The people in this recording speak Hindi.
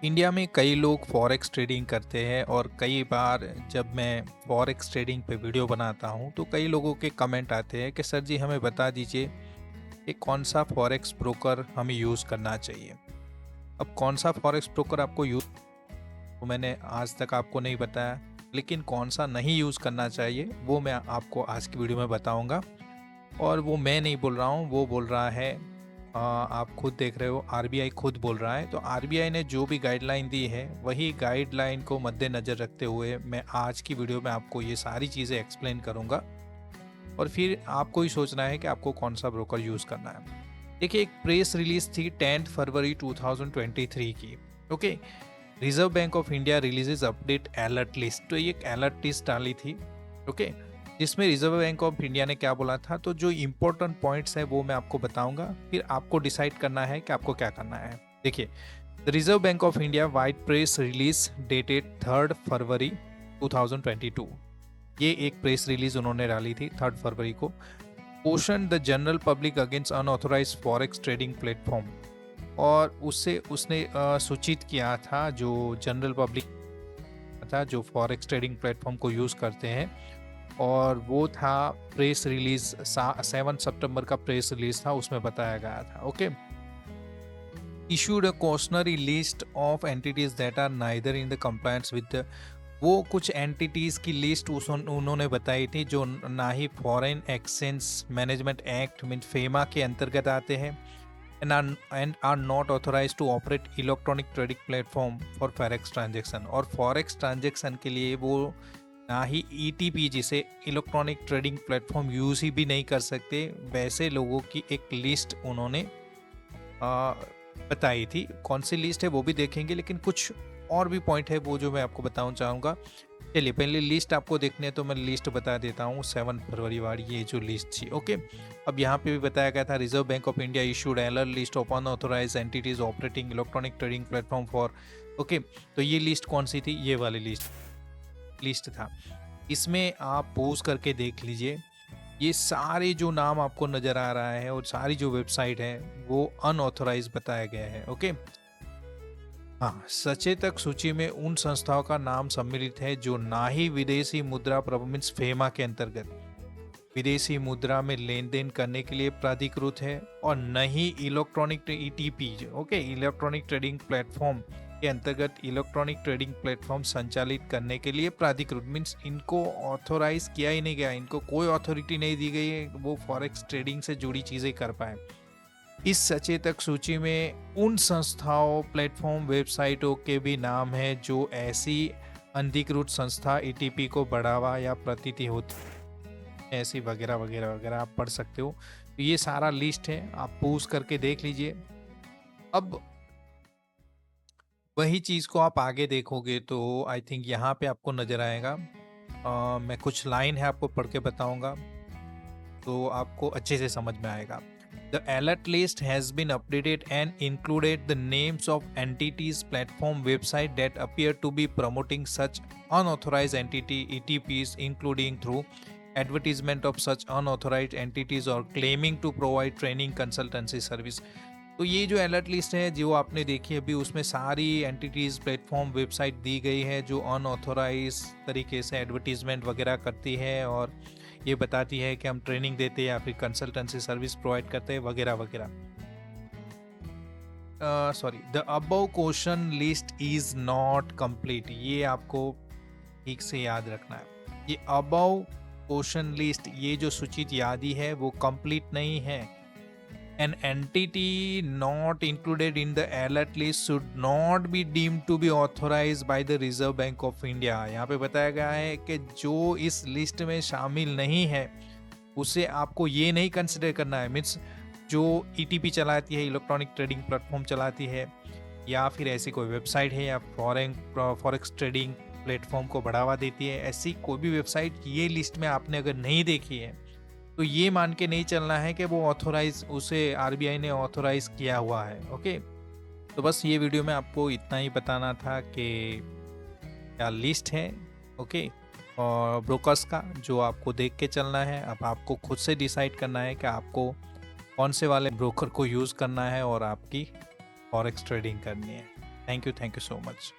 इंडिया में कई लोग फॉरेक्स ट्रेडिंग करते हैं और कई बार जब मैं फॉरेक्स ट्रेडिंग पे वीडियो बनाता हूँ तो कई लोगों के कमेंट आते हैं कि सर जी हमें बता दीजिए कि कौन सा फॉरेक्स ब्रोकर हमें यूज़ करना चाहिए। अब कौन सा फॉरेक्स ब्रोकर आपको यूज़, तो मैंने आज तक आपको नहीं बताया, लेकिन कौन सा नहीं यूज़ करना चाहिए वो मैं आपको आज की वीडियो में बताऊंगा। और वो मैं नहीं बोल रहा हूँ, वो बोल रहा है आप खुद देख रहे हो, आरबीआई खुद बोल रहा है। तो आरबीआई ने जो भी गाइडलाइन दी है वही गाइडलाइन को मद्देनज़र रखते हुए मैं आज की वीडियो में आपको ये सारी चीज़ें एक्सप्लेन करूँगा और फिर आपको ही सोचना है कि आपको कौन सा ब्रोकर यूज़ करना है। देखिए, एक प्रेस रिलीज थी 10 फरवरी 2023 की। Okay, reserve bank of India releases update alert list. तो ये एक अलर्ट लिस्ट डाली थी। ओके, जिसमें रिजर्व बैंक ऑफ इंडिया ने क्या बोला था, तो जो इंपॉर्टेंट पॉइंट्स है वो मैं आपको बताऊंगा, फिर आपको डिसाइड करना है कि आपको क्या करना है। देखिए, the reserve bank of India wide press release dated 3 फरवरी 2022। ये एक प्रेस रिलीज उन्होंने डाली थी 3 फरवरी को। Question the general public against unauthorised forex trading platform. और उससे उसने सूचित किया था जो जनरल पब्लिक था जो फॉरेक्स ट्रेडिंग प्लेटफॉर्म को यूज़ करते हैं। और वो था प्रेस रिलीज 7 सितंबर का प्रेस रिलीज था, उसमें बताया गया था। Okay, issued a cautionary list of entities that are neither in the compliance with. वो कुछ एंटिटीज की लिस्ट उन्होंने बताई थी जो ना ही foreign exchange management act mean FEMA के अंतर्गत आते हैं and are not authorized to operate electronic trading platform for forex transaction। और फॉरेक्स ट्रांजेक्शन के लिए वो ना ही ईटीपी जिसे इलेक्ट्रॉनिक ट्रेडिंग प्लेटफॉर्म यूज ही भी नहीं कर सकते, वैसे लोगों की एक लिस्ट उन्होंने आ, बताई थी। कौन सी लिस्ट है वो भी देखेंगे, लेकिन कुछ और भी पॉइंट है वो जो मैं आपको बताना चाहूँगा। चलिए, पहले लिस्ट आपको देखनी है तो मैं लिस्ट बता देता हूँ। 7 फरवरी वाली ये जो लिस्ट थी। ओके, अब यहाँ पे भी बताया गया था reserve bank of India issued alert list of unauthorised entities operating electronic trading platform for. Okay, तो ये लिस्ट कौन सी थी, ये वाली लिस्ट था। इसमें आप पोज करके देख लीजिए, ये सारे जो नाम आपको नजर आ रहा है और सारी जो वेबसाइट है वो अनऑथोराइज बताया गया है। ओके, हाँ, सचेतक सूची में उन संस्थाओं का नाम सम्मिलित है जो ना ही विदेशी मुद्रा मीन्स फेमा के अंतर्गत विदेशी मुद्रा में लेन देन करने के लिए प्राधिकृत है और न ही electronic ETP okay electronic trading platform के अंतर्गत इलेक्ट्रॉनिक ट्रेडिंग प्लेटफॉर्म संचालित करने के लिए प्राधिकृत मीन्स इनको ऑथोराइज किया ही नहीं गया, इनको कोई अथॉरिटी नहीं दी गई है वो फॉरेक्स ट्रेडिंग से जुड़ी चीजें कर पाए। इस सचेतक सूची में उन संस्थाओं प्लेटफॉर्म वेबसाइटों के भी नाम है जो ऐसी अधिकृत संस्था ईटीपी को बढ़ावा या प्रतीति होती ऐसी वगैरह वगैरह वगैरह आप पढ़ सकते हो। तो ये सारा लिस्ट है, आप पूछ करके देख लीजिए। अब वही चीज को आप आगे देखोगे तो आई थिंक यहाँ पे आपको नजर आएगा। मैं कुछ लाइन है आपको पढ़ के बताऊंगा तो आपको अच्छे से समझ में आएगा। The alert list has been updated and included the names of entities platform website that appear to be promoting such unauthorized entity ETPs, including through advertisement of such unauthorized entities or claiming to provide training consultancy service। तो ये जो अलर्ट लिस्ट है जो आपने देखी अभी, उसमें सारी एंटिटीज प्लेटफॉर्म वेबसाइट दी गई है जो अनऑथोराइज तरीके से एडवर्टीजमेंट वगैरह करती है और ये बताती है कि हम ट्रेनिंग देते हैं या फिर कंसल्टेंसी सर्विस प्रोवाइड करते हैं वगैरह वगैरह। Sorry, the above question list is not complete. ये आपको ठीक से याद रखना है। ये अबव क्वेश्चन लिस्ट, ये जो सूचित यादी है वो कंप्लीट नहीं है। An entity not included in the alert list should not be deemed to be authorized by the Reserve Bank of India। यहाँ पे बताया गया है कि जो इस लिस्ट में शामिल नहीं है उसे आपको ये नहीं कंसिडर करना है। मीन्स जो ईटीपी चलाती है, इलेक्ट्रॉनिक ट्रेडिंग प्लेटफॉर्म चलाती है, या फिर ऐसी कोई वेबसाइट है या फॉरेक्स ट्रेडिंग प्लेटफॉर्म को बढ़ावा देती है, ऐसी कोई भी वेबसाइट ये लिस्ट में आपने अगर नहीं देखी है तो ये मान के नहीं चलना है कि वो ऑथोराइज, उसे आरबीआई ने ऑथोराइज किया हुआ है। ओके, तो बस ये वीडियो में आपको इतना ही बताना था कि क्या लिस्ट है ओके और ब्रोकर्स का जो आपको देख के चलना है। अब आपको खुद से डिसाइड करना है कि आपको कौन से वाले ब्रोकर को यूज़ करना है और आपकी फॉरेक्स ट्रेडिंग करनी है। Thank you so much.